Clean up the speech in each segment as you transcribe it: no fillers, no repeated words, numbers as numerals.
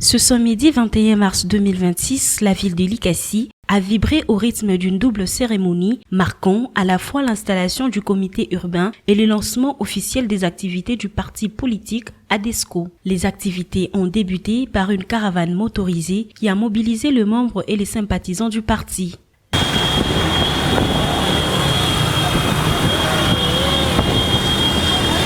Ce samedi 21 mars 2026, la ville de Likassi a vibré au rythme d'une double cérémonie marquant à la fois l'installation du comité urbain et le lancement officiel des activités du parti politique ADESCO. Les activités ont débuté par une caravane motorisée qui a mobilisé les membres et les sympathisants du parti.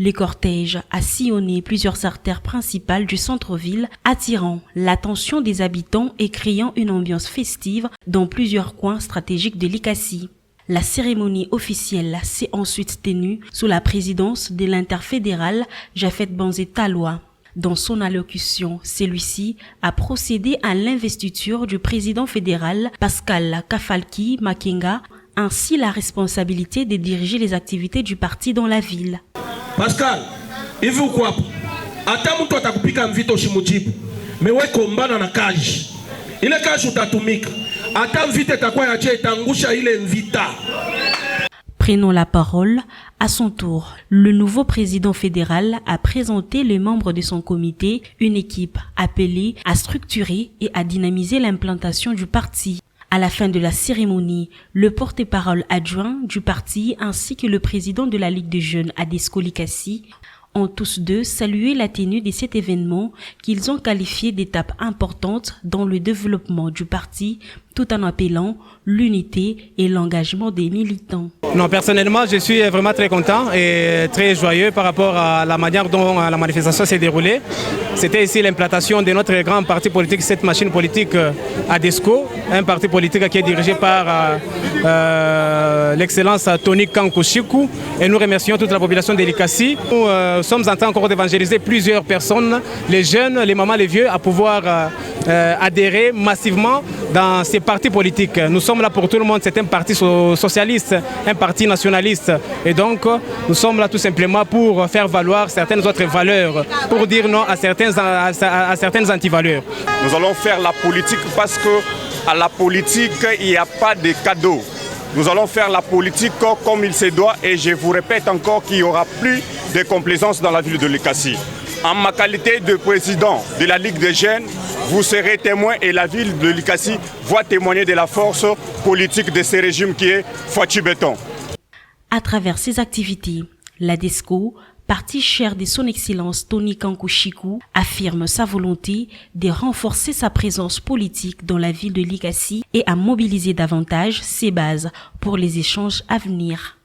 Le cortège a sillonné plusieurs artères principales du centre-ville, attirant l'attention des habitants et créant une ambiance festive dans plusieurs coins stratégiques de Likassi. La cérémonie officielle s'est ensuite tenue sous la présidence de l'interfédéral Jafet Banzé Taloa. Dans son allocution, celui-ci a procédé à l'investiture du président fédéral Pascal Kafalki Makenga, ainsi la responsabilité de diriger les activités du parti dans la ville. Pascal, il faut quoi? Attends, toi t'as coupé comme vite au chimujibu, mais ouais combat dans la cage. Il est cage ou t'atumik. Attends vite t'as quoi yache t'angusha il est invita. Prenant la parole, à son tour, le nouveau président fédéral a présenté les membres de son comité, une équipe appelée à structurer et à dynamiser l'implantation du parti. À la fin de la cérémonie, le porte-parole adjoint du parti ainsi que le président de la Ligue des jeunes ADESCO Likassi ont tous deux salué la tenue de cet événement qu'ils ont qualifié d'étape importante dans le développement du parti tout en appelant l'unité et l'engagement des militants. Non, personnellement, je suis vraiment très content et très joyeux par rapport à la manière dont la manifestation s'est déroulée. C'était ici l'implantation de notre grand parti politique, cette machine politique ADESCO, un parti politique qui est dirigé par l'excellence Tony Kankou. Et nous remercions toute la population de Likassi. Nous sommes en train encore d'évangéliser plusieurs personnes, les jeunes, les mamans, les vieux, à pouvoir adhérer massivement dans ces partis politiques. Nous sommes là pour tout le monde, c'est un parti socialiste, un parti nationaliste. Et donc, nous sommes là tout simplement pour faire valoir certaines autres valeurs, pour dire non à certaines antivaleurs. Nous allons faire la politique parce qu'à la politique, il n'y a pas de cadeaux. Nous allons faire la politique comme il se doit et je vous répète encore qu'il n'y aura plus de complaisance dans la ville de Likassi. En ma qualité de président de la Ligue des jeunes, vous serez témoin et la ville de Likassi va témoigner de la force politique de ce régime qui est Fouachi Béton. À travers ces activités, l'ADESCO, parti cher de son excellence Tony Kankou, affirme sa volonté de renforcer sa présence politique dans la ville de Likassi et à mobiliser davantage ses bases pour les échanges à venir.